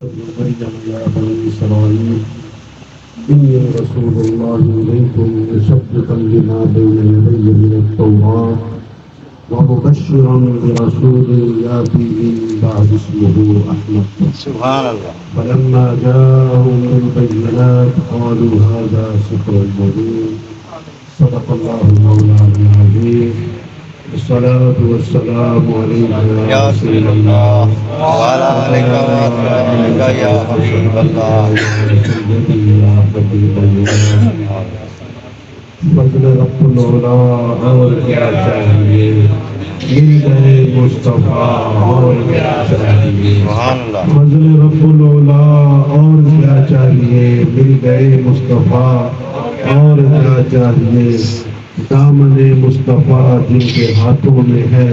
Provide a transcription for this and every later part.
مريم يا بني إسرائيل إني رسول الله إليكم مصدقا لما بين يدي من التوراة ومبشرا برسول يأتي من بعد اسمه أحمد. سبحان الله. فلما جاءهم بالبينات قالوا هذا سحر مبين. صدق الله مولانا العظيم. الصلاة والسلام عليك يا رسول الله وعلى آلك وأصحابك يا حبيب الله. فضل رب العلا اور کیا چاہیے، مل گئے مصطفیٰ اور کیا چاہیے. سبحان اللہ. فضل رب العلا اور کیا چاہیے، مل گئے مصطفیٰ اور کیا چاہیے. دامن مصطفیٰ جن کے ہاتھوں میں ہے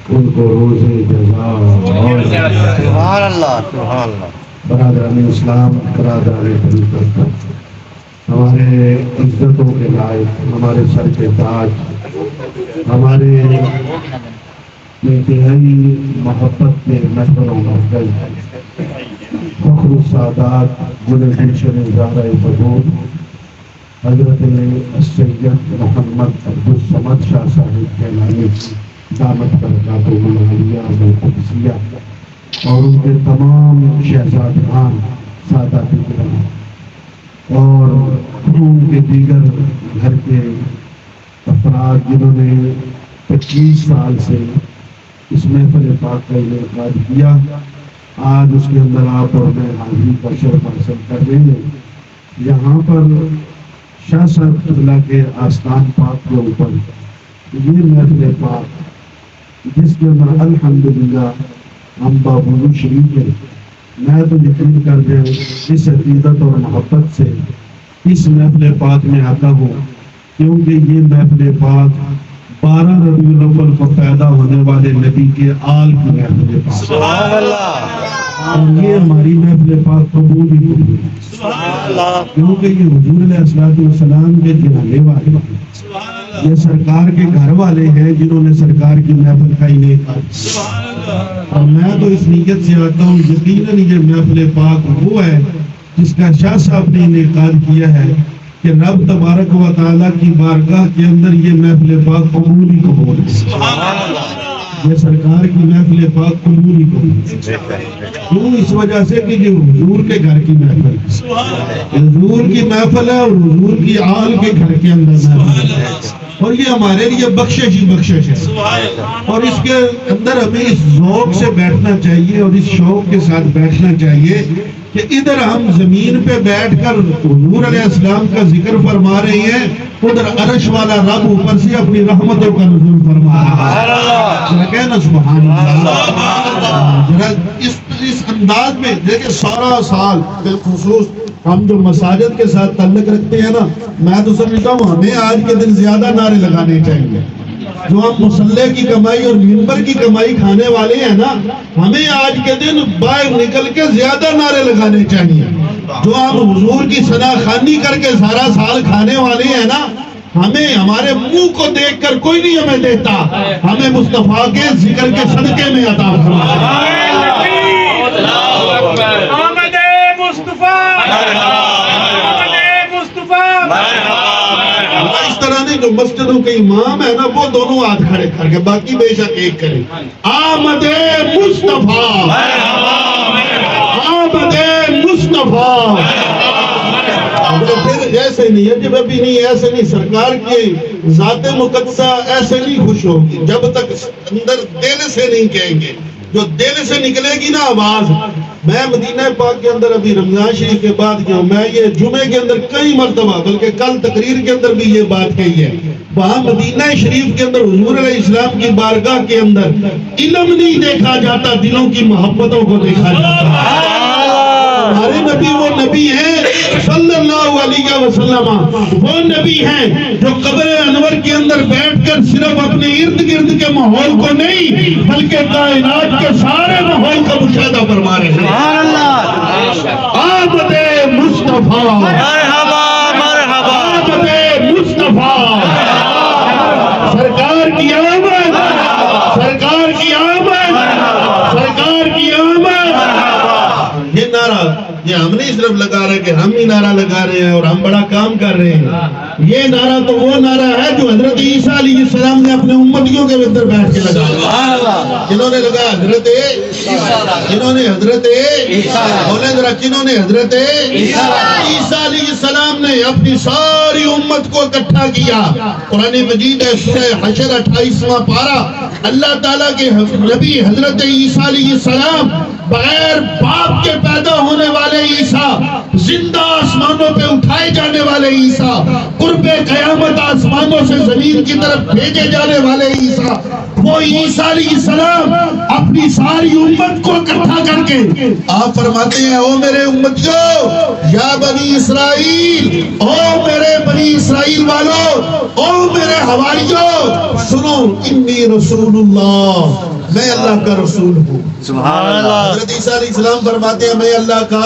ان کو روزے جزا اور سبحان اللہ. سبحان اللہ. برادران اسلام، برادران طریقت، ہمارے عزتوں کے لائق، ہمارے سر کے تاج، ہمارے انتہائی محبت کے محور و مرکز، فخر السادات گل گلشن زہرہ بطول حضرت السید محمد عبدالصمد شاہ صاحب کیلانی دامت برکاتہ العالیہ والقدسیہ اور ان کے تمام شہزادگان، سادات کرام اور ان کے دیگر گھر کے افراد جنہوں نے 25 سال سے اس محفل پاک کا انعقاد کیا. آج اس کے اندر آپ اور میں حاضری کا شرف حاصل کر رہے ہیں. یہاں پر شاہ صاحب قبلہ کے آستان پاک کے اوپر یہ محفل پاک جس کے اندر الحمدللہ ہم بابولو شریف ہیں، میں تو یقین کر دیں اس عقیدت اور محبت سے اس محفل پاک میں آتا ہوں کیونکہ یہ محفل پاک 12 ربیع الاول کو پیدا ہونے والے نبی کے آل کی محفل پاک. سبحان اللہ. اور یہ ہماری محفل پاک قبول ہی قبول ہے کیونکہ یہ حضور علیہ السلام کے جنانے والے ہیں، یہ سرکار کے گھر والے ہیں جنہوں نے سرکار کی محفل کا انعقاد کیا. اور میں تو اس نیت سے آتا ہوں یقیناً یہ محفل پاک وہ ہے جس کا شاہ صاحب نے انعقاد کیا ہے کہ رب تبارک و تعالیٰ کی بارگاہ کے اندر یہ محفل پاک قبول ہی قبول ہے. یہ سرکار کی محفل پاک قبول ہی قبول ہے. کیوں؟ اس وجہ سے کہ یہ حضور کے گھر کی محفل ہے، حضور کی محفل ہے اور حضور کی آل کے گھر کے اندر محفل ہے. اور یہ ہمارے لیے بخشش ہی بخشش ہے. اور اس کے اندر ہمیں اس ذوق سے بیٹھنا چاہیے اور اس شوق کے ساتھ بیٹھنا چاہیے کہ ادھر ہم زمین پہ بیٹھ کر حضور علیہ السلام کا ذکر فرما رہے ہیں، ادھر عرش والا رب اوپر سے اپنی رحمتوں کا نزول فرما رہا ہے. کہنا سبحان اللہ. ذرا اس انداز میں دیکھیں سارا سال بالخصوص ہم جو مساجد کے ساتھ تعلق رکھتے ہیں نا، میں تو سمجھتا ہوں ہمیں آج کے دن زیادہ نعرے لگانے چاہیے. جو ہم مصلے کی کمائی اور منبر کی کمائی کھانے والے ہیں نا، ہمیں آج کے دن باہر نکل کے زیادہ نعرے لگانے چاہیے. جو ہم حضور کی ثنا خوانی کر کے سارا سال کھانے والے ہیں نا، ہمیں ہمارے منہ کو دیکھ کر کوئی نہیں ہمیں دیتا، ہمیں مصطفیٰ کے ذکر کے صدقے میں عطا فرمائے. اس طرح نہیں جو مسجدوں کے امام ہے نا وہ دونوں ہاتھ کھڑے کر کے، باقی بے شک ایک کریں. آمد مصطفیٰ، آمد مصطفیٰ. پھر ایسے نہیں ہے جب ابھی نہیں، ایسے نہیں. سرکار کی ذات مقدسہ ایسے نہیں خوش ہوگی جب تک اندر دل سے نہیں کہیں گے. جو دل سے نکلے گی نا آواز. میں مدینہ پاک کے اندر ابھی رمضان شریف کے بعد گیا ہوں، میں یہ جمعے کے اندر کئی مرتبہ بلکہ کل تقریر کے اندر بھی یہ بات کہی ہے. وہاں مدینہ شریف کے اندر حضور علیہ السلام کی بارگاہ کے اندر علم نہیں دیکھا جاتا، دلوں کی محبتوں کو دیکھا جاتا. ہمارے نبی وہ نبی ہیں صلی اللہ علیہ وسلم، وہ نبی ہیں جو قبر انور کے اندر بیٹھ کر صرف اپنے ارد گرد کے ماحول کو نہیں بلکہ کائنات کے سارے ماحول کا مشاہدہ فرما رہے ہیں. آمد مصطفیٰ، مرحبا مرحبا. آمد مصطفیٰ. سرکار کی آمد، سرکار کی آمد، سرکار کی آمد. یہ نعرہ یہ ہم نہیں صرف لگا رہے کہ ہم ہی نعرہ لگا رہے ہیں اور ہم بڑا کام کر رہے ہیں، یہ نعرہ تو وہ نعرہ ہے جو حضرت عیسیٰ علیہ السلام نے اپنے امتیوں کے اندر بیٹھ کے لگایا، جنہوں نے لگایا حضرت بولیں ذرا کنہوں نے حضرت عیسیٰ علیہ السلام نے اپنی ساری امت کو اکٹھا کیا۔ قرآن مجید حشر 28واں پارہ اللہ تعالیٰ کے نبی حضرت عیسیٰ علیہ السلام بغیر باپ کے پیدا ہونے والے عیسیٰ، زندہ آسمانوں پہ اٹھائے جانے والے عیسیٰ، قرب قیامت آسمانوں سے زمین کی طرف بھیجے جانے والے عیسیٰ، وہ عیسیٰ علیہ السلام اپنی ساری امت کو اکٹھا کر کے آپ فرماتے ہیں او میرے امتیوں، یا بنی اسرائیل، او میرے بنی اسرائیل والوں، او میرے حواریوں، سنو انی رسول اللہ، میں اللہ کا رسول ہوں۔ سبحان اللہ۔ حضرت عیسیٰ علیہ السلام فرماتے ہیں میں اللہ کا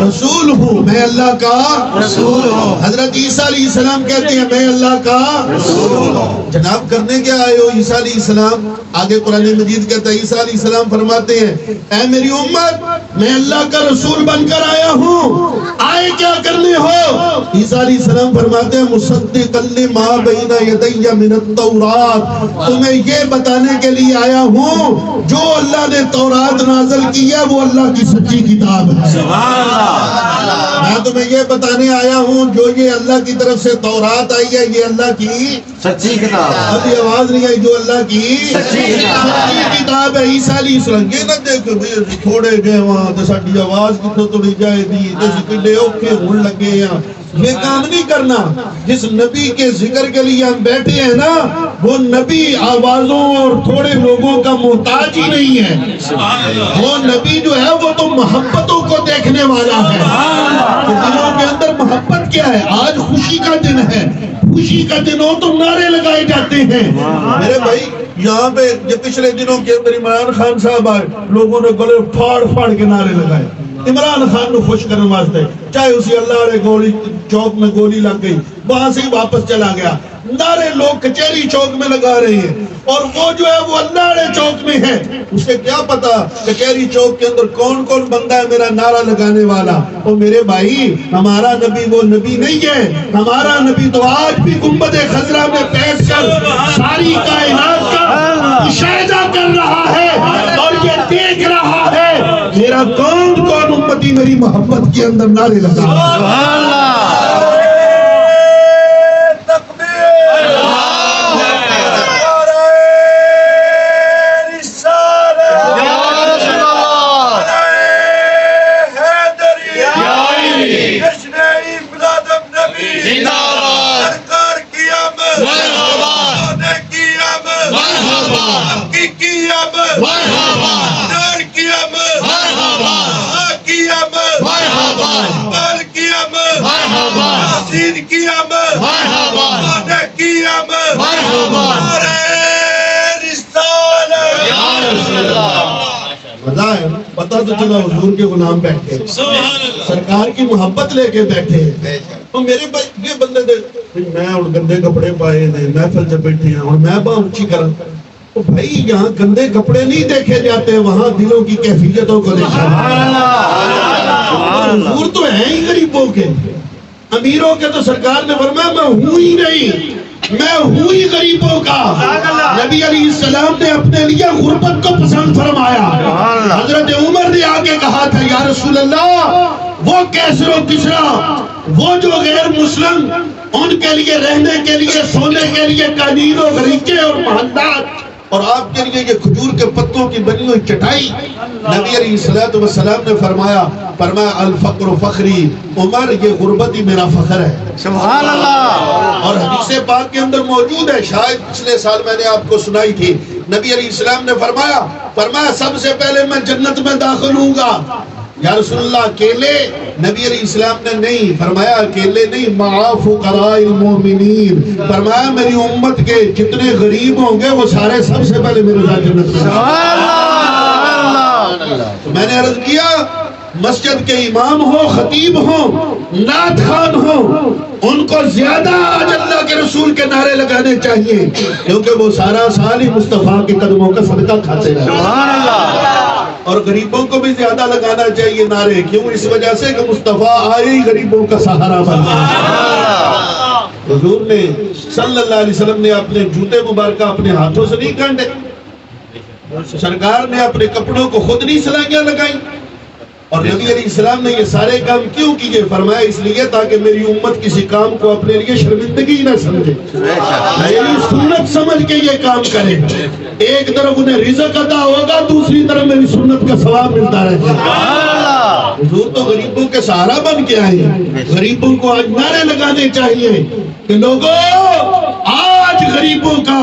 رسول ہوں، میں اللہ کا رسول ہوں۔ حضرت عیسیٰ علیہ السلام کہتے ہیں میں اللہ کا رسول ہوں۔ جناب کرنے کیا آئے ہو عیسیٰ علیہ السلام؟ آگے قرآن مجید کہتا ہے عیسیٰ علیہ السلام فرماتے ہیں اے میری امت میں اللہ کا رسول بن کر آیا ہوں، آئے کیا کرنے ہو؟ عیسیٰ علیہ السلام فرماتے ہیں مصدقا لما بین یدی من التورات، تمہیں یہ بتانے کے لیے آیا ہوں جو اللہ نے تورات نازل کی ہے وہ اللہ کی سچی کتاب ہے۔ سبحان اللہ۔ میں تمہیں یہ بتانے آیا ہوں جو یہ اللہ کی طرف سے تورات آئی ہے یہ اللہ کی سچی کتاب ہے۔ ابھی آواز نہیں آئی، جو اللہ کی سچی کتاب ہے۔ عیسیٰ علیہ السلام یہ نہ دیکھو تھوڑے گئے وہاں تو ساڈی آواز کتوں توڑی جائے دی جیسے کڈے اوکھے ہون لگے ہیں، یہ کام نہیں کرنا۔ جس نبی کے ذکر کے لیے ہم بیٹھے ہیں نا وہ نبی آوازوں اور تھوڑے لوگوں کا محتاج ہی نہیں ہے، وہ نبی جو ہے وہ تو محبتوں کو دیکھنے والا ہے کہ دلوں کے اندر محبت کیا ہے۔ آج خوشی کا دن ہے، خوشی کا دن ہو تو نعرے لگائے جاتے ہیں۔ میرے بھائی یہاں پہ یہ پچھلے دنوں کے اندر عمران خان صاحب آئے، لوگوں نے گلے پھاڑ پھاڑ کے نعرے لگائے عمران خان کو خوش کرنے واسطے، چاہے اسی اللہ علیہ گولی چوک میں گولی لگ گئی وہاں سے ہی واپس چلا گیا، نعرے لوگ کچہری چوک میں لگا رہے ہیں اور وہ جو ہے وہ اللہ علیہ چوک میں ہے، اسے کیا پتا کچہری چوک کے اندر کون کون بندہ ہے میرا نعرہ لگانے والا۔ اور میرے بھائی ہمارا نبی وہ نبی نہیں ہے، ہمارا نبی تو آج بھی گنبد خضرا میں بیٹھ کر ساری کائنات کا مشاہدہ کر رہا ہے اور یہ دیکھ رہا ہے میرا کون کون امتی میری محبت کے اندر نعرے لگا۔ سبحان اللہ۔ پتا تو چلا حضور کے غلام بیٹھے سرکار کی محبت لے کے بیٹھے اور میرے یہ بندے دے میں اور گندے کپڑے پائے دے محفل سے بیٹھے ہیں اور میں بہت اونچی کروں تو بھائی یہاں گندے کپڑے نہیں دیکھے جاتے، وہاں دلوں کی کیفیتوں کو دیکھا۔ حضور تو ہیں ہی غریبوں کے، امیروں کے تو سرکار نے فرمایا میں ہوں ہی نہیں، میں ہوں ہی غریبوں کا۔ نبی علیہ السلام نے اپنے لیے غربت کو پسند فرمایا۔ حضرت عمر نے آگے کہا تھا یا رسول اللہ وہ کیسر و کسرا وہ جو غیر مسلم ان کے لیے رہنے کے لیے سونے کے لیے قالین و غریقے اور محلات اور آپ کے لیے یہ کھجور کے پتوں کی بنی ہوئی چٹائی، نبی علیہ السلام نے فرمایا الفقر فخری، عمر یہ غربت ہی میرا فخر ہے۔ سبحان اللہ۔ اور حدیث پاک کے اندر موجود ہے، شاید پچھلے سال میں نے آپ کو سنائی تھی، نبی علیہ السلام نے فرمایا سب سے پہلے میں جنت میں داخل ہوں گا۔ یا رسول اللہ اکیلے؟ نبی علیہ السلام نے نہیں فرمایا اکیلے نہیں، مع فقراء المؤمنین، فرمایا میری امت کے جتنے غریب ہوں گے وہ سارے سب سے پہلے میرے ساتھ جنت میں۔ سبحان اللہ۔ تو میں نے عرض کیا مسجد کے امام ہو، خطیب ہو، نعت خوان ہو، ان کو زیادہ آج اللہ کے رسول کے نعرے لگانے چاہیے کیونکہ وہ سارا سال ہی مصطفیٰ کے قدموں کا صدقہ کھاتے ہیں۔ سبحان اللہ۔ اور غریبوں کو بھی زیادہ لگانا چاہیے نعرے. کیوں؟ اس وجہ سے کہ مصطفیٰ آئے ہی غریبوں کا سہارا بن گیا. حضور نے صلی اللہ علیہ وسلم نے اپنے جوتے مبارکہ اپنے ہاتھوں سے نہیں کانٹے. سرکار نے اپنے کپڑوں کو خود نہیں سلائیاں لگائی. اور نبی علیہ السلام نے یہ سارے کام کیوں کیے؟ فرمایا اس لیے تاکہ میری امت کسی کام کو اپنے لیے شرمندگی نہ سمجھے, میری سنت سمجھ کے یہ کام کرے. ایک طرف انہیں رزق عطا ہوگا, دوسری طرف میری سنت کا ثواب ملتا رہے گا. حضور تو غریبوں کے سہارا بن کے آئے ہیں. غریبوں کو آج نعرے لگانے چاہیے کہ لوگوں آج غریبوں کا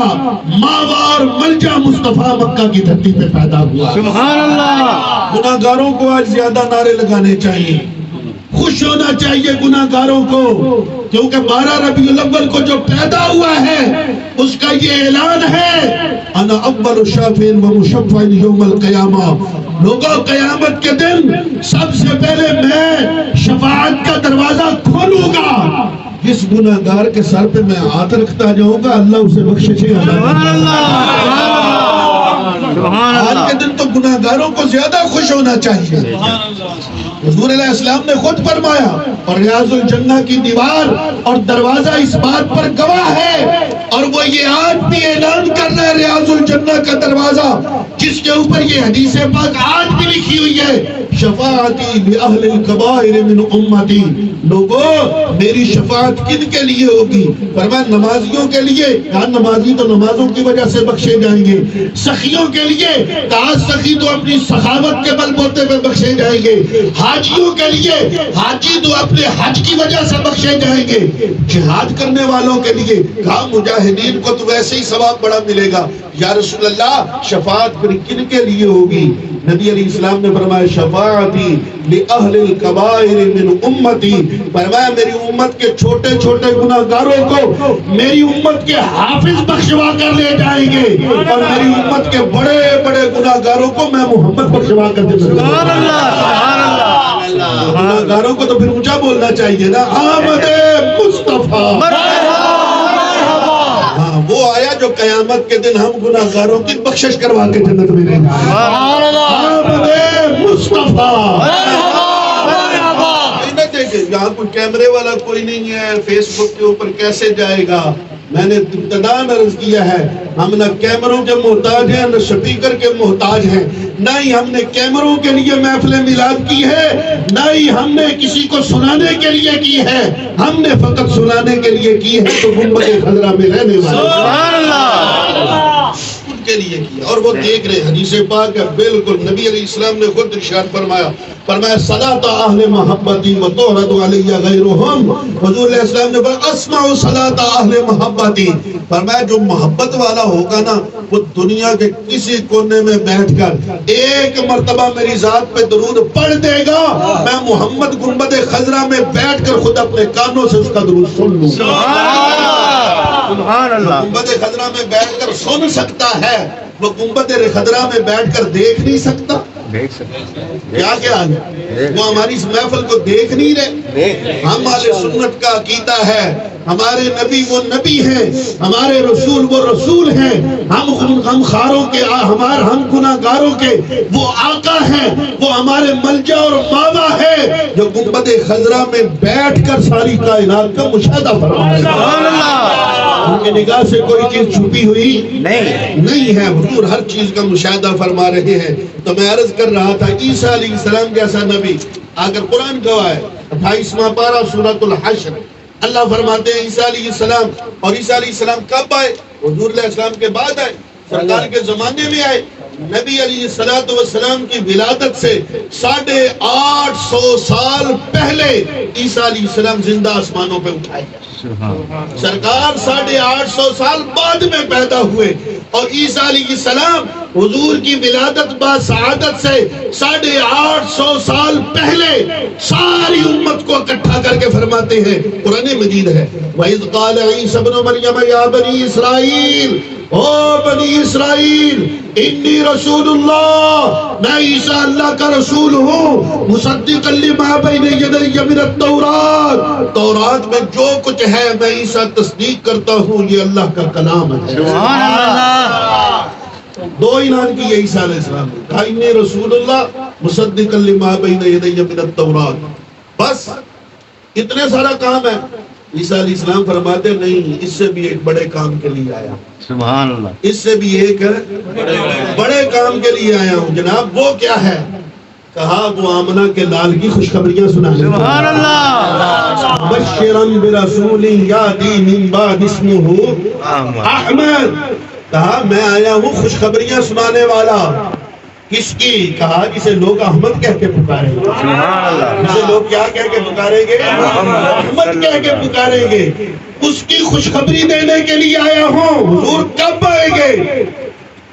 ماوا اور ملجا مصطفیٰ مکہ کی دھرتی پہ پیدا ہوا. سبحان اللہ. گناہگاروں کو آج زیادہ نعرے لگانے چاہیے, خوش ہونا چاہیے گناہگاروں کو, کیونکہ 12 ربیع الاول کو جو پیدا ہوا ہے اس کا یہ اعلان ہے انا اول شافع و مشفع یوم القیامہ. لوگوں قیامت کے دن سب سے پہلے میں شفاعت کا دروازہ کھولوں گا. جس گناہگار کے سر پہ میں ہاتھ رکھتا جاؤں گا اللہ اسے بخششیں عطا. آج کے دن تو گناہگاروں کو زیادہ خوش ہونا چاہیے. حضور علیہ السلام نے خود فرمایا, اور ریاض الجنہ کی دیوار اور دروازہ اس بات پر گواہ ہے, اور وہ یہ آج بھی اعلان کر رہا ہے ریاض الجنہ کا دروازہ جس کے اوپر یہ حدیث پاک آج بھی لکھی ہوئی ہے, شفاعتی لأہل الکبائر من امتی. لوگوں میری شفاعت کن کے لیے ہوگی؟ فرمایا نمازیوں کے لیے. کہا نمازی تو نمازوں کی وجہ سے بخشے جائیں گے. سخیوں کے لیے, کہا سخی تو اپنی سخاوت کے بل بوتے پہ بخشے جائیں گے. حاجیوں کے لیے, حاجی تو اپنے حج کی وجہ سے بخشے جائیں گے. جہاد کرنے والوں کے لیے, کہا مجاہدین کو تو ویسے ہی ثواب بڑا ملے گا. یا رسول اللہ شفاعت پھر کن کے لیے ہوگی؟ نبی علیہ السلام نے فرمایا شفاعتی لأہل الکبائر من امتی. فرمایا میری امت کے چھوٹے چھوٹے گناہگاروں کو میری امت کے حافظ بخشوا کر لے جائیں گے, اور میری امت کے بڑے بڑے گناہگاروں کو میں محمد بخشوا کر دے. سبحان اللہ. گناہگاروں کو تو پھر اونچا بولنا چاہیے نا, آمد مصطفیٰ. ہاں وہ آیا جو قیامت کے دن ہم گناہگاروں کی بخشش کروا کے جنت میں لے جائے. آمد مصطفیٰ. یہاں کوئی کیمرے والا کوئی نہیں ہے, فیس بک کے اوپر کیسے جائے گا؟ میں نے ابتدا عرض کیا ہے ہم نہ کیمروں کے محتاج ہیں نہ سپیکر کے محتاج ہیں, نہ ہی ہم نے کیمروں کے لیے محفل میلاد کی ہے, نہ ہی ہم نے کسی کو سنانے کے لیے کی ہے. ہم نے فقط سنانے کے لیے کی ہے تو گنبد خضرا میں رہنے والے ان کے لیے کی, اور وہ دیکھ رہے. حدیث پاک ہے بالکل. نبی علیہ السلام نے خود ارشاد فرمایا صلاۃ اہل محبتی و تورد علی غیرہم. حضور علیہ السلام نے فرمایا اسمع صلاۃ اہل محبتی. فرمایا جو محبت والا ہوگا نا وہ دنیا کے کسی کونے میں بیٹھ کر ایک مرتبہ میری ذات پہ درود پڑھ دے گا, میں محمد گنبد خضرا میں بیٹھ کر خود اپنے کانوں سے اس کا درود سن لوں. سبحان اللہ. گنبد خضرا میں بیٹھ کر سن سکتا ہے, وہ گنبد خضرا میں بیٹھ کر دیکھ نہیں سکتا. کیا کیا ہے وہ ہماری اس محفل کو دیکھ نہیں رہے. ہم اہل سنت کا عقیدہ ہے ہمارے نبی وہ نبی ہیں, ہمارے رسول وہ رسول ہیں, ہم خاروں کے ہم گناہگاروں کے وہ آقا ہیں, وہ ہمارے ملجا اور ماوا ہے جو گنبد خضرا میں بیٹھ کر ساری کائنات کا مشاہدہ فرما رہے ہیں. ان کی نگاہ سے کوئی چیز چھپی ہوئی نہیں ہے. حضور ہر چیز کا مشاہدہ فرما رہے ہیں. تو میں عرض کر رہا تھا عیسیٰ علیہ السلام جیسا نبی اگر قرآن گواہ ہے 28واں پارہ سورۃ الحشر اللہ فرماتے ہیں عیسیٰ علیہ السلام. اور عیسیٰ علیہ السلام کب آئے؟ حضور علیہ السلام کے بعد آئے, سرکار کے زمانے میں آئے. نبی علیہ السلام کی ولادت سے 850 سال پہلے عیسیٰ علیہ السلام زندہ آسمانوں پہ اٹھائے گئے. سرکار 850 سال بعد میں پیدا ہوئے, اور عیسیٰ علیہ السلام حضور کی ولادت با سعادت سے 850 سال پہلے ساری امت کو اکٹھا کر کے فرماتے ہیں. قرآن مجید ہے وَإِذْ قَالَ عِيسَى ابْنُ مَرْيَمَ يَا بَنِي إِسْرَائِيلَ, او بنی اسرائیل انی رسول اللہ, میں عیسیٰ اللہ کا رسول ہوں, مصدقا لما بین یدی من التورات, تورات میں جو کچھ ہے میں عیسیٰ تصدیق کرتا ہوں یہ اللہ کا کلام ہے. سبحان اللہ. دو اعلان کیے عیسیٰ علیہ السلام نے، کہا انی رسول اللہ مصدقا لما بین یدی من التوراۃ، بس اتنے سارا کام ہے۔ عیسیٰ علیہ السلام فرماتے نہیں، اس سے بھی ایک بڑے کام کے لیے آیا ہوں، سبحان اللہ، اس سے بھی ایک بڑے کام کے لیے آیا ہوں۔ جناب وہ کیا ہے؟ کہا وہ آمنہ کے لال کی خوشخبریاں سنانے، سبحان اللہ، بشرا برسول یاتی من بعد اسمہ احمد، کہا میں آیا ہوں خوشخبریاں سنانے والا۔ کس کی؟ کہا جسے لوگ احمد کہہ کے پکاریں گے، سبحان اللہ، جسے لوگ کیا کہہ کے پکاریں گے؟ احمد کہہ کے پکاریں گے، اس کی خوشخبری دینے کے لیے آیا ہوں۔ حضور کب آئیں گے؟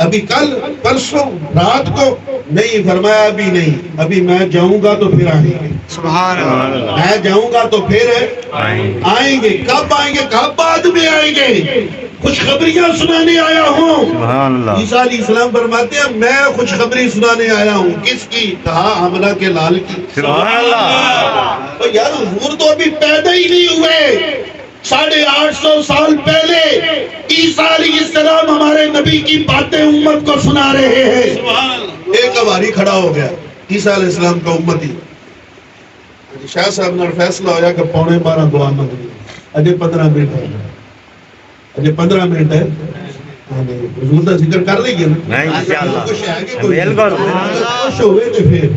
ابھی کل، پرسوں، رات کو؟ نہیں، فرمایا ابھی نہیں، ابھی میں جاؤں گا تو پھر آئیں گے، سبحان اللہ، میں جاؤں گا تو پھر آئیں گے۔ کب آئیں گے؟ کب بعد میں آئیں گے؟ خوشخبریاں سنانے آیا ہوں۔ سبحان اللہ، عیسیٰ علیہ السلام فرماتے ہیں میں خوشخبری سنانے آیا ہوں۔ کس کی؟ کہا حملہ کے لال کی۔ سبحان اللہ، تو یار حضور تو ابھی پیدا ہی نہیں ہوئے، 850 سال پہلے عیسیٰ علیہ السلام ہمارے نبی کی باتیں امت کو سنا رہے ہیں۔ ایک ہماری کھڑا ہو گیا عیسیٰ علیہ السلام کا امتی، شاہ صاحب نے فیصلہ ہوا کہ 12:15 دعا مانگنی، اجے 15 منٹ ہے، اجے 15 منٹ ہے، حضور کا ذکر کر لیں نا، خوش ہے کہ کوئی خوش ہوئے تو پھر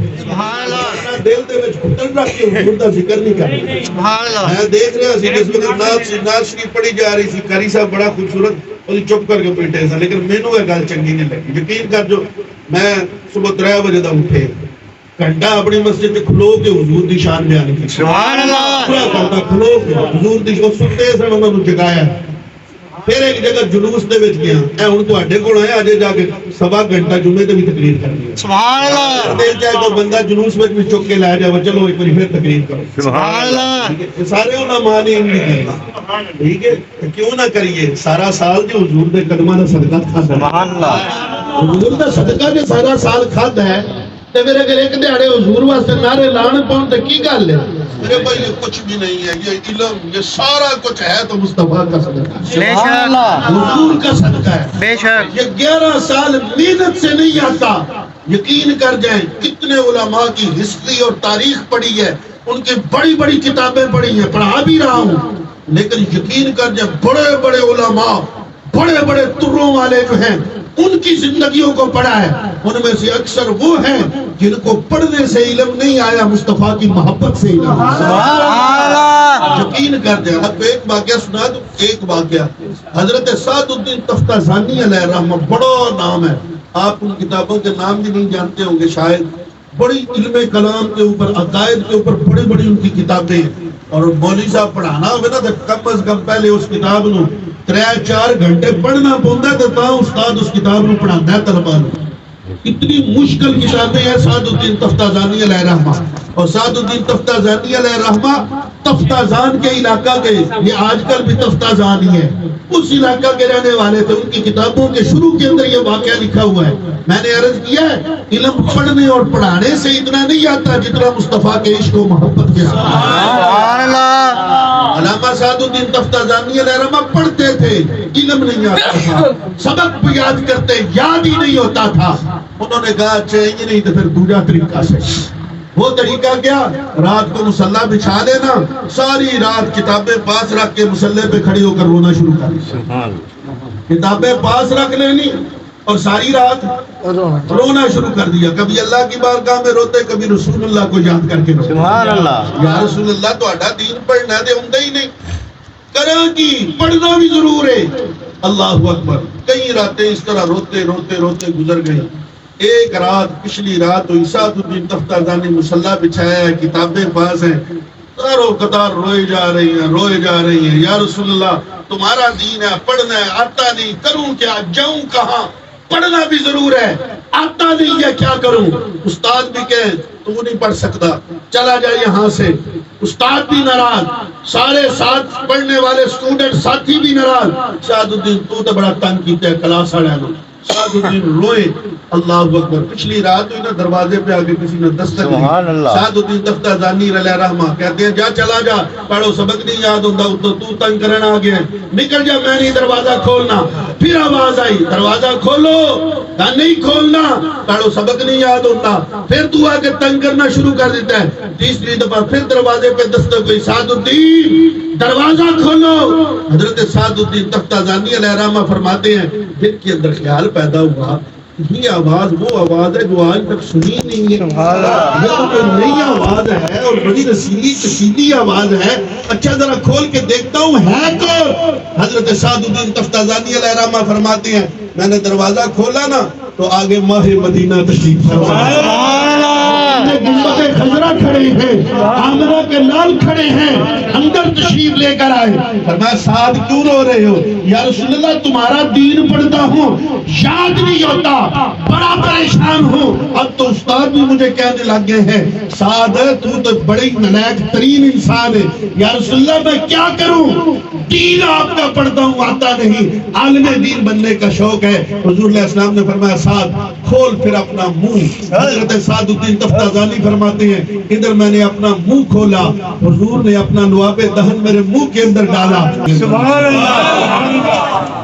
دل دے وچ گھٹن رکھ کے حضور دا ذکر نہیں کرنا۔ سبحان اللہ، میں دیکھ رہا سی جس وقت نعت شریف پڑھی جا رہی سی، قاری صاحب بڑا خوبصورت وہ چپ کر کے بیٹھے سن، لیکن مینوں یہ گل چنگی نہیں لگی۔ یقین کر جو میں صبح 3 بجے دا اٹھے، گھنٹہ اپنی مسجد میں کھلو کے حضور دی شان بیان کی، سبحان اللہ، پورا گھنٹہ کھلو کے حضور دی شان سنتے سن، انہاں نوں جگایا۔ پھر ایک جگہ جلوس دے وچ گیا، اے ہن تواڈے کول آیا، اجے جا کے 1.25 گھنٹہ جمعے تے بھی تقریر کرنی ہے۔ سبحان اللہ، دل چاہے تو بندہ جلوس وچ بھی چک کے لے جاوے، چلو ایک بار پھر تقریر کرو، سبحان اللہ، یہ سارے علماء نے نہیں کرنا، ٹھیک ہے؟ کیوں نہ کریے؟ سارا سال جو حضور دے قدماں دا صدقہ کھادا، سبحان اللہ، حضور دا صدقہ جو سارا سال کھادا ہے، تے پھر اگر ایک دیہڑے حضور واسطے نعرے لان پاؤں تے کی گل ہے؟ میرے بھائی یہ کچھ بھی نہیں ہے، یہ علم، یہ سارا کچھ ہے تو مصطفیٰ کا صدقہ ہے، بے شک، حضور کا صدقہ ہے۔ بے شک، یہ 11 سال محنت سے نہیں آتا۔ یقین کر جائیں کتنے علماء کی ہسٹری اور تاریخ پڑھی ہے، ان کی بڑی بڑی کتابیں پڑھی ہیں، پڑھا بھی رہا ہوں، لیکن یقین کر جائیں بڑے بڑے علماء، بڑے بڑے تروں والے جو ہیں، ان کی زندگیوں کو پڑھا ہے، ان میں سے اکثر وہ ہیں جن کو پڑھنے سے علم نہیں آیا، مصطفیٰ کی محبت سے علم آیا۔ یقین کر دیں، اب ایک واقعہ سنا دوں، ایک واقعہ حضرت سعد الدین تفتازانی علیہ الرحمہ، بڑا نام ہے، آپ ان کتابوں کے نام بھی نہیں جانتے ہوں گے شاید، بڑی علم کلام کے اوپر، عقائد کے اوپر بڑی بڑی ان کی کتابیں ہیں، اور مولوی صاحب پڑھانا ہوگا نا تو کم از کم پہلے اس کتاب نو 3-4 گھنٹے پڑھنا پوندا ہے، تو استاد اس کتاب نو پڑھاتا ہے طلباء نو۔ اتنی مشکل کتابیں ہیں سعد الدین تفتازانی علیہ الرحمہ، اور سعد الدین تفتازانی علیہ الرحمہ تفتازان کے علاقہ کے، یہ آج کل بھی تفتازان ہی ہے، اس علاقہ کے رہنے والے تھے۔ ان کی کتابوں کے شروع کے اندر یہ واقعہ لکھا ہوا ہے۔ میں نے عرض کیا ہے علم پڑھنے اور پڑھانے سے اتنا نہیں آتا جتنا مصطفیٰ کے عشق و محبت کے ساتھ۔ سبحان اللہ، علامہ سعد الدین تفتازانی علیہ الرحمہ پڑھتے تھے، علم نہیں آتا تھا، سبق بھی یاد کرتے، یاد ہی نہیں ہوتا تھا۔ انہوں نے کہا اچھا یہ نہیں تو پھر دوسرا طریقہ سے، وہ طریقہ کیا؟ رات کو مصلی بچھا لینا، ساری رات کتابیں پاس رکھ کے مصلی پہ کھڑی ہو کر رونا شروع کر دیا، کتابیں پاس رکھ لینی اور ساری رات رونا شروع کر دیا۔ کبھی اللہ کی بارگاہ میں روتے، کبھی رسول اللہ کو یاد کر کے روتے۔ سبحان اللہ، یا رسول اللہ تو اڈا دین پڑھنا دے ہوں ہی نہیں، کرا کی پڑھنا بھی ضرور ہے۔ اللہ اکبر، کئی راتیں اس طرح روتے روتے روتے گزر گئی۔ ایک رات، پچھلی رات تو سعد الدین تفتازانی مصلی بچھایا ہے، کتابیں پاس ہیں، قطاروں قطار روئے جا رہی ہیں، روئے جا رہی ہیں۔ یا رسول اللہ تمہارا دین ہے، پڑھنا ہے، آتا نہیں، کروں کیا، جاؤں کہاں؟ پڑھنا بھی ضرور ہے، آتا نہیں ہے، کیا کروں؟ استاد بھی کہے تو نہیں پڑھ سکتا، چلا جائے یہاں سے۔ استاد بھی ناراض، سارے ساتھ پڑھنے والے اسٹوڈنٹ ساتھی بھی ناراض۔ سعد الدین تو بڑا تنگ کیتا ہے کلاس والے نے۔ سعد الدین روئے، اللہ اکبر۔ پچھلی رات ہوئی نا، دروازے پہ آگے کسی نے دستک دی۔ سعد الدین تفتازانی علیہ الرحمہ کہتے ہیں جا چلا جا، پڑھو، سبق نہیں یاد ہوتا، تو تنگ کرنا آ گیا، نکل جا، میں نہیں دروازہ کھولنا۔ پھر آواز آئی دروازہ کھولو، کہا نہیں کھولنا، کہا سبق نہیں یاد ہوتا، پھر تو آ کے تنگ کرنا شروع کر دیتا ہے، تیسری دفعہ پھر دروازے پہ دستک ہوئی، سعد الدین دروازہ کھولو۔ حضرت سعد الدین تفتازانی علیہ الرحمہ فرماتے ہیں دل کے اندر خیال پیدا ہوا یہ آواز وہ آواز ہے جو آج تک سنی نہیں ہے، یہ تو کوئی نئی آواز ہے اور بڑی رسیلی کشیدی آواز ہے، اچھا ذرا کھول کے دیکھتا ہوں ہے تو۔ حضرت سعد الدین تفتازانی علیہ الرحمہ فرماتے ہیں میں نے دروازہ کھولا نا تو آگے ماہ مدینہ تشریف گنبد خضرا کھڑے ہیں، آمنہ کے لال کھڑے ہیں، اندر تشریف لے کر آئے۔ فرمایا سعد کیوں رو رہے ہو؟ یا رسول اللہ تمہارا دین پڑھتا ہوں یاد نہیں ہوتا، بڑا پریشان ہوں، اب تو استاد بھی مجھے کہنے لگ گئے ہیں سعد تو بڑی نالائق ترین انسان ہے، یا رسول اللہ میں کیا کروں؟ دین آپ کا پڑھتا ہوں آتا نہیں، عالم دین بننے کا شوق ہے۔ حضور علیہ السلام نے فرمایا سعد کھول پھر اپنا منہ۔ حضرت سعد الدین تفتازانی فرماتے ہیں ادھر میں نے اپنا منہ کھولا، حضور نے اپنا نواب دہن میرے منہ کے اندر ڈالا۔ سبحان اللہ۔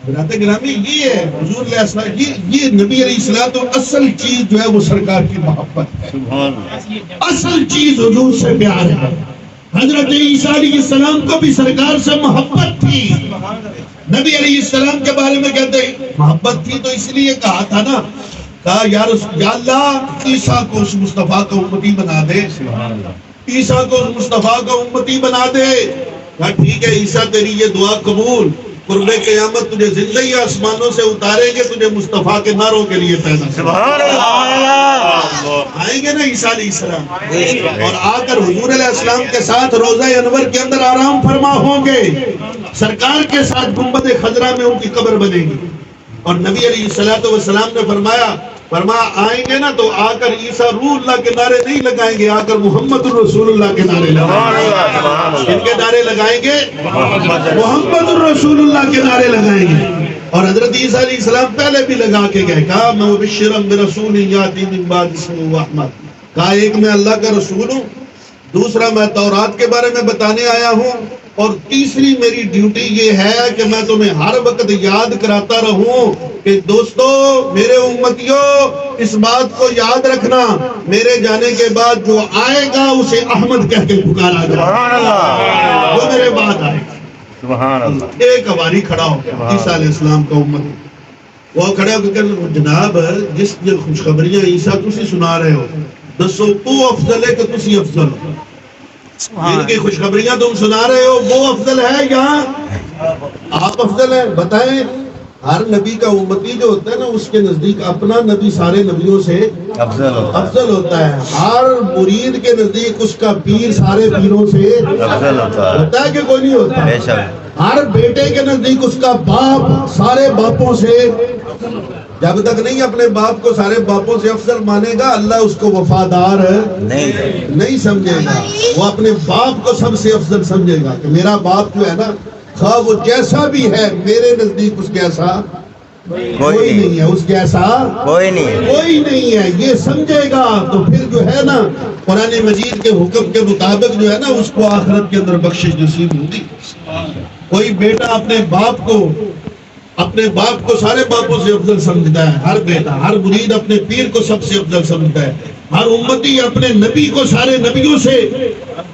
حضرت گرامی یہ ہے حضور علیہ السلام، یہ نبی علیہ السلام تو اصل چیز جو ہے وہ سرکار کی محبت ہے، اصل چیز حضور سے پیار ہے۔ حضرت عیسیٰ علیہ السلام کو بھی سرکار سے محبت تھی، نبی علیہ السلام کے بارے میں کہتے ہیں محبت تھی تو اس لیے کہا تھا نا، کہا یا اللہ عیسیٰ کو اس مصطفیٰ کا امتی بنا دے، عیسیٰ کو اس مصطفیٰ کا امتی بنا دے۔ کہا ٹھیک ہے عیسیٰ تیری یہ دعا قبول، قرب قیامت تجھے زندہ ہی آسمانوں سے اتاریں گے، تجھے مصطفیٰ کے نعروں کے لیے پیدا سبحان اللہ۔ آئیں گے نا عیسیٰ علیہ السلام اور آ کر حضور علیہ السلام کے ساتھ روضہ انور کے اندر آرام فرما ہوں گے، سرکار کے ساتھ گنبد خضرا میں ان کی قبر بنے گی، اور نبی علیہ السلام نے فرمایا آئیں گے نا تو آ کر عیسیٰ روح اللہ کے نعرے نہیں لگائیں گے، آ کر محمد الرسول اللہ کے نعرے لگائیں گے۔ ان کے نعرے لگائیں گے محمد الرسول اللہ کے نعرے لگائیں گے۔ اور حضرت عیسیٰ علیہ السلام پہلے بھی لگا کے گئے، کہا میں مبشرا برسول یاتی من بعد اسمہ احمد، کہا ایک میں اللہ کا رسول ہوں، دوسرا میں تورات کے بارے میں بتانے آیا ہوں، اور تیسری میری ڈیوٹی یہ ہے کہ میں تمہیں ہر وقت یاد کراتا رہوں کہ دوستو میرے امتیوں اس بات کو یاد رکھنا میرے جانے کے بعد جو آئے گا اسے احمد کہہ کے پکارا جائے، جو میرے بعد آئے گا۔ سبحان اللہ۔ ایک ہماری کھڑا ہو گیا عیسیٰ علیہ السلام کا امت، وہ کھڑے ہو کے جناب جس خوشخبریاں عیسیٰ تسی سنا رہے ہو دسو وہ افضل ہے کہ تسی افضل ہو؟ جن کی خوشخبریاں تم سنا رہے ہو وہ افضل ہے یا آپ افضل ہیں؟ بتائیں۔ ہر نبی کا امتی جو ہوتا ہے نا اس کے نزدیک اپنا نبی سارے نبیوں سے افضل ہوتا ہے، ہر مرید کے نزدیک اس کا پیر سارے پیروں سے افضل ہوتا ہے کہ کوئی نہیں ہوتا؟ ہر بیٹے کے نزدیک اس کا باپ سارے باپوں سے، جب تک نہیں اپنے باپ کو سارے باپوں سے افضل مانے گا اللہ اس کو وفادار نہیں سمجھے گا، وہ اپنے باپ کو سب سے افضل سمجھے گا کہ میرا باپ جو ہے نا خواہ وہ جیسا بھی ہے میرے نزدیک اس جیسا کوئی نہیں ہے، اس جیسا کوئی نہیں ہے، یہ سمجھے گا تو پھر جو ہے نا قرآن مجید کے حکم کے مطابق جو ہے نا اس کو آخرت کے اندر بخشش نصیب ہوگی۔ کوئی بیٹا اپنے باپ کو سارے باپوں سے افضل سمجھتا ہے، ہر بیٹا، ہر مرید اپنے پیر کو سب سے افضل سمجھتا ہے، ہر امتی اپنے نبی کو سارے نبیوں سے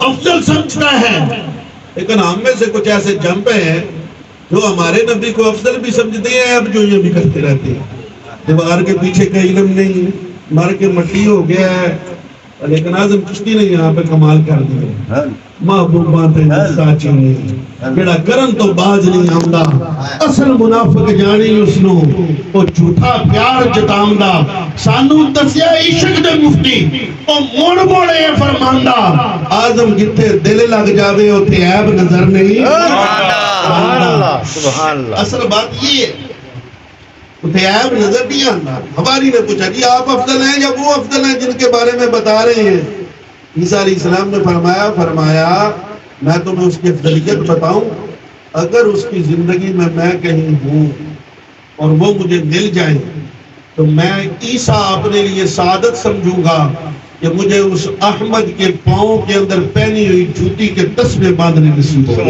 افضل سمجھتا ہے، لیکن ہم میں سے کچھ ایسے جنپے ہیں جو ہمارے نبی کو افضل بھی سمجھتے ہیں، اب جو یہ بھی کرتے رہتے ہیں، دیوار کے پیچھے کا علم نہیں، مر کے مٹی ہو گیا ہے، لیکن اعظم چشتی نے یہاں پہ کمال کر دیا، محبوبات ساچی جڑا کرن تو باز نہیں آمدا، اصل منافق جانی اسنو او جھوٹا پیار جتامدا، سانو دسیا عشق دے مفتی او موڑ موڑے فرماندا، اعظم جتھے دل لگ جاوے اوتھے عیب نظر نہیں آندا۔ سبحان اللہ۔ اصل بات یہ ہے اتنے عیب نظر نہیں آتا۔ ہماری نے پوچھا جی آپ افضل ہیں یا وہ افضل ہیں جن کے بارے میں بتا رہے ہیں؟ عیسیٰ علیہ السلام نے فرمایا میں تمہیں اس کی افضلیت بتاؤں، اگر اس کی زندگی میں کہیں ہوں اور وہ مجھے مل جائے تو میں عیسیٰ اپنے لیے سعادت سمجھوں گا، کہ مجھے اس احمد کے پاؤں کے اندر پہنی ہوئی جوتی کے تسمے باندھنے نصیب ہو جائے۔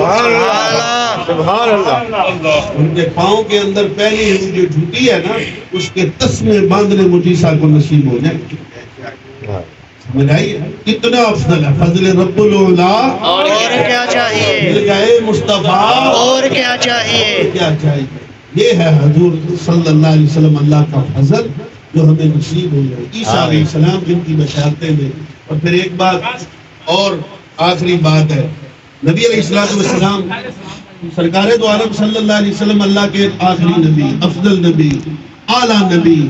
سبحان اللہ۔ ان کے پاؤں کے اندر پہنی ہوئی جو جوتی ہے نا، اس کے تسمے باندھنے مجھے صاحب کو نصیب ہو جائے۔ سمجھ آئی؟ کتنا افضل ہے فضل رب العلا، اور کیا چاہیے، مل گئے مصطفیٰ، اور کیا چاہیے۔ کیا چاہیے۔ یہ ہے حضور صلی اللہ علیہ وسلم اللہ کا فضل جو ہمیں نصیب ہو جائے۔ عیسیٰ علیہ السلام جن کی بشارتیں میں، اور پھر ایک بات اور آخری بات ہے، نبی علیہ السلام سرکار دو عالم صلی اللہ علیہ وسلم اللہ کے آخری نبی، افضل نبی، اعلیٰ نبی،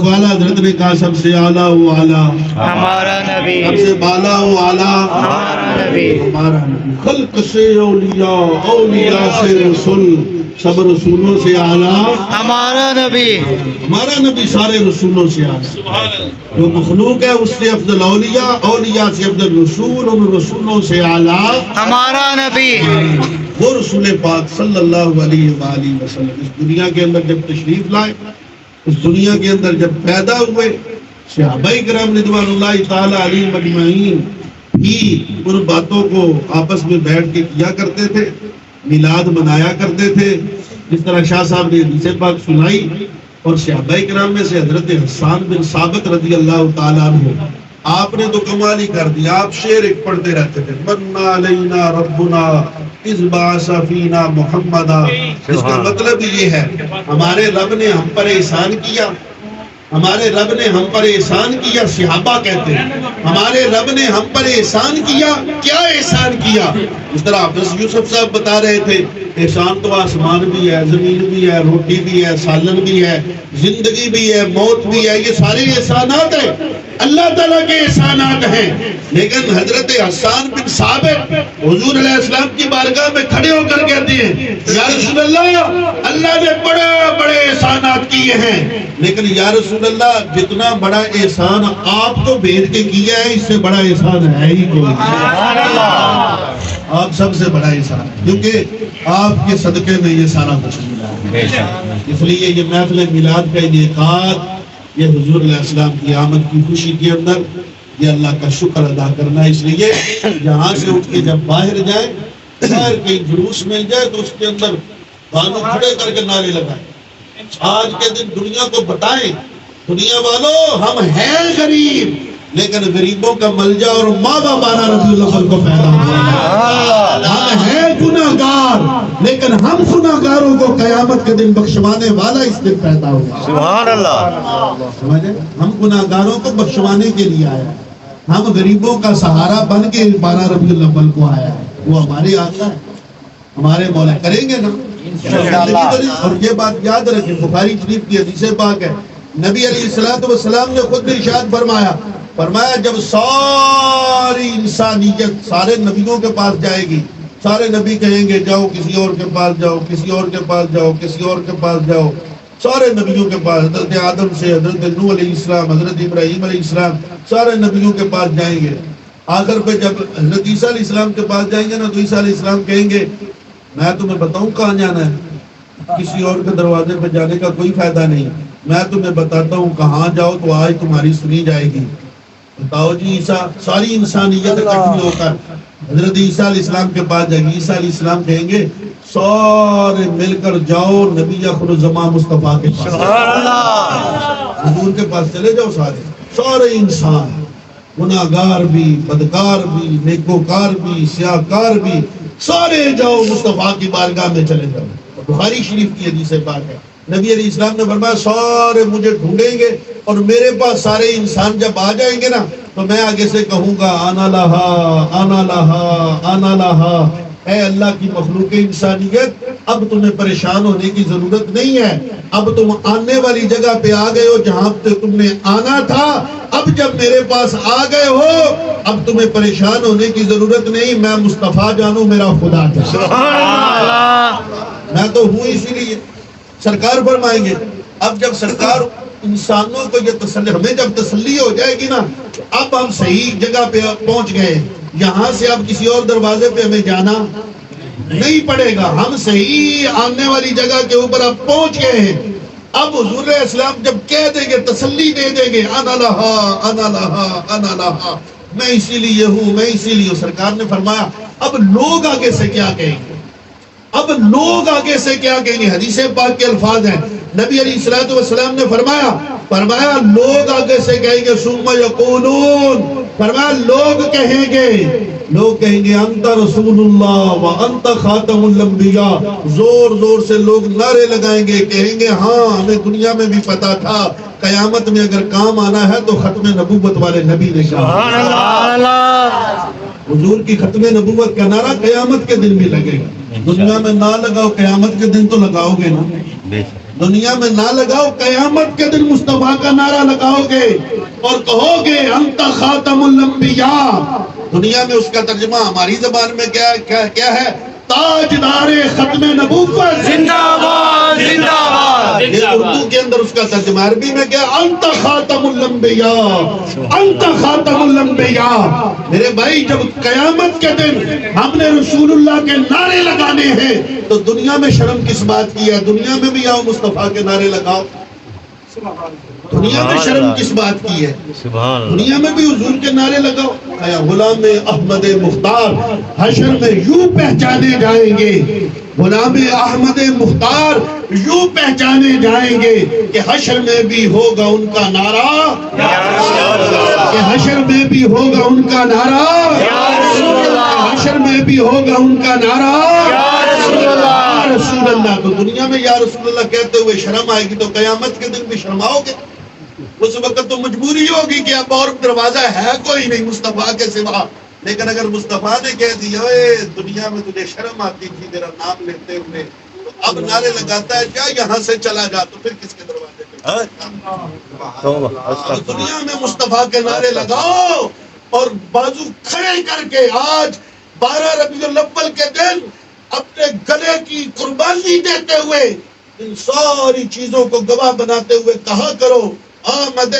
والا حضرت نے کہا سب سے اعلیٰ و اعلیٰ ہمارا نبی، سب سے بالا و اعلیٰ ہمارا نبی، ہمارا نبی، خلق سے اولیاء، اولیاء سے رسول، سب رسولوں سے اعلیٰ ہمارا نبی، ہمارا نبی سارے رسولوں سے اعلیٰ، جو مخلوق ہے اس سے افضل اولیاء، اولیاء سے افضل رسول، ان رسولوں سے اعلیٰ ہمارا نبی۔ وہ رسول پاک صلی اللہ علیہ وآلہ وسلم اس دنیا کے اندر جب تشریف لائے، اس دنیا کے اندر جب پیدا ہوئے، صحابہ کرام رضوان اللہ تعالی علیہم اجمعین بھی ان باتوں کو آپس میں بیٹھ کے کیا کرتے تھے، میلاد منایا کرتے تھے، جس طرح شاہ صاحب نے حدیث پاک سنائی۔ اور صحابہ کرام میں سے حضرت حسان بن ثابت رضی اللہ تعالیٰ عنہ، آپ نے تو کمال ہی کر دیا، آپ شعر ایک پڑھتے رہتے تھے، من علینا ربنا اذ بعث فینا محمدا۔ اس کا مطلب یہ ہے ہمارے رب نے ہم پر احسان کیا، ہمارے رب نے ہم پر احسان کیا، صحابہ کہتے ہیں ہمارے رب نے ہم پر احسان کیا، کیا احسان کیا؟ اس طرح حافظ یوسف صاحب بتا رہے تھے، احسان تو آسمان بھی ہے، زمین بھی ہے، روٹی بھی ہے، سالن بھی ہے، زندگی بھی ہے، موت بھی ہے، یہ سارے احسانات ہیں، اللہ تعالیٰ کے احسانات ہیں۔ لیکن حضرت حسان بن ثابت حضور علیہ السلام کی بارگاہ میں کھڑے ہو کر کہتے ہیں، یا رسول اللہ، اللہ نے بڑے بڑے احسانات کیے ہیں، لیکن یا رسول اللہ جتنا بڑا احسان آپ کو بھیج کے کیا ہے، اس سے بڑا احسان ہے ہی کوئی۔ آپ سب سے بڑا احسان ہے، کیونکہ آپ کے صدقے میں یہ سارا کچھ ملا ہے۔ اس لیے یہ محفل میلاد کا انعقاد، یہ حضور علیہ السلام کی آمد کی خوشی کے اندر یہ اللہ کا شکر ادا کرنا ہے۔ اس لیے یہاں سے اٹھ کے جب باہر جائیں، باہر کہیں جلوس مل جائے تو اس کے اندر بانو کھڑے کر کے نعرے لگائیں، آج کے دن دنیا کو بتائیں، دنیا والوں ہم ہیں غریب، لیکن غریبوں کا ملجا اور ماں باپ آنا رضی اللہ کو پیدا ہوا۔ ہم ہیں گناہگار، لیکن ہم گناہگاروں کو قیامت کے دن بخشوانے والا اس دن پیدا ہوا۔ سبحان اللہ۔ سمجھے؟ ہم گناہگاروں کو بخشوانے کے لیے آیا ہے، ہم غریبوں کا سہارا بن کے 12 ربیع الاول کو آیا ہے، وہ ہمارے آقا ہے، ہمارے مولا، کریں گے نا انشاءاللہ۔ اور یہ بات یاد رکھیں، بخاری شریف کی حدیث پاک ہے، نبی علیہ السلام نے خود ارشاد فرمایا جب ساری انسانیت سارے نبیوں کے پاس جائے گی، سارے نبی کہیں گے جاؤ کسی اور کے پاس جاؤ، کسی اور کے پاس جاؤ، کسی اور کے پاس جاؤ، سارے نبیوں کے پاس، حضرت آدم سے حضرت نوح علیہ السلام، حضرت ابراہیم علیہ السلام، سارے نبیوں کے پاس جائیں گے۔ آخر پہ جب حضرت عیسیٰ علیہ السلام کے پاس جائیں گے نا، تو عیسیٰ علیہ السلام کہیں گے میں تمہیں بتاؤں کہاں جانا ہے، کسی اور کے دروازے پہ جانے کا کوئی فائدہ نہیں، میں تمہیں بتاتا ہوں کہاں جاؤ تو آج تمہاری سنی جائے گی۔ بتاؤ جی، عیسیٰ ساری انسانیت اکٹھی ہو کر حضرت عیسیٰ علیہ السلام کے پاس جائیں گے، عیسیٰ علیہ السلام کہیں گے سارے مل کر جاؤ نبی آخر الزمان مصطفیٰ کے پاس، حضور کے پاس چلے جاؤ، سارے انسان، گناہگار بھی، بدکار بھی، نیکوکار بھی، سیاہکار بھی، سارے جاؤ مصطفیٰ کی بارگاہ میں چلے جاؤ۔ بخاری شریف کی حدیث پاک ہے، نبی علیہ السلام نے فرمایا سارے مجھے ڈھونڈیں گے اور میرے پاس سارے انسان جب آ جائیں گے نا تو میں آگے سے کہوں گا آنا لہا آنا لہا آنا لہا، اے اللہ کی مخلوق انسانیت، اب تمہیں پریشان ہونے کی ضرورت نہیں ہے، اب تم آنے والی جگہ پہ آ گئے ہو جہاں پہ تم نے آنا تھا، اب جب میرے پاس آ گئے ہو اب تمہیں پریشان ہونے کی ضرورت نہیں، میں مصطفیٰ جانوں میرا خدا جانوں، میں تو ہوں اسی لیے۔ سرکار فرمائیں گے اب جب سرکار انسانوں کو یہ تسلی، ہمیں جب تسلی ہو جائے گی نا، اب ہم صحیح جگہ پہ پہنچ گئے، یہاں سے اب کسی اور دروازے پہ ہمیں جانا نہیں پڑے گا، ہم صحیح آنے والی جگہ کے اوپر اب پہنچ گئے ہیں، اب حضور علیہ السلام جب کہہ دیں گے، تسلی دے دیں گے، انا لہا انا لہا انا لہا، میں اسی لیے ہوں، میں اسی لیے ہوں. سرکار نے فرمایا اب لوگ آگے سے کیا کہیں گے، اب لوگ آگے سے کیا کہیں گے. حدیث پاک کے الفاظ ہیں، نبی علیہ الصلوۃ والسلام نے فرمایا لوگ آگے سے کہیں گے ثم یقولون، فرمایا لوگ کہیں گے انت رسول اللہ وانت خاتم الانبیاء. زور زور سے لوگ نعرے لگائیں گے، کہیں گے ہاں ہمیں دنیا میں بھی پتا تھا قیامت میں اگر کام آنا ہے تو ختم نبوت والے نبی نے کہا. حضور کی ختم نبوت کا نعرہ قیامت کے دن بھی لگے گا. دنیا میں نہ لگاؤ، قیامت کے دن تو لگاؤ گے نا. دنیا میں نہ لگاؤ، قیامت کے دن مصطفیٰ کا نعرہ لگاؤ گے اور کہو گے انت خاتم الانبیاء. دنیا میں اس کا ترجمہ ہماری زبان میں کیا ہے؟ تاجدار ختم نبوت زندہ باد زندہ باد. یہ اردو کے اندر اس کا ترجمہ، عربی میں کیا؟ انت خاتم الانبیاء انت خاتم الانبیاء. میرے بھائی جب قیامت کے دن ہم نے رسول اللہ کے نعرے لگانے ہیں تو دنیا میں شرم کس بات کی ہے؟ دنیا میں بھی آؤ مصطفیٰ کے نعرے لگاؤ. دنیا میں شرم کس بات کی ہے؟ دنیا میں بھی حضور کے نعرے لگاؤ. غلام احمد مختار حشر میں یوں پہچانے جائیں گے، غلام احمد مختار یوں پہچانے جائیں گے کہ حشر میں بھی ہوگا ان کا نعرہ، کہ حشر میں بھی ہوگا ان کا نعرہ، حشر میں بھی ہوگا ان کا نعرہ یا رسول اللہ. تو دنیا میں یا رسول اللہ کہتے ہوئے شرم آئے گی تو قیامت کے دن بھی شرماؤ گے. اس وقت تو مجبوری ہوگی کہ اب اور دروازہ ہے کوئی نہیں مصطفیٰ کے سوا. لیکن اگر مصطفیٰ نے کہہ دیا دنیا میں تجھے شرم آتی تھی میرا نام لیتے ہوئے، تو اب نعرے لگاتا ہے کیا یہاں سے چلا جا، تو پھر کس کے دروازے پہ؟ دنیا میں مصطفیٰ کے نعرے لگاؤ اور بازو کھڑے کر کے آج 12 ربیع الاول کے دن اپنے گلے کی قربانی دیتے ہوئے ان ساری چیزوں کو گواہ بناتے ہوئے کہا کرو آمد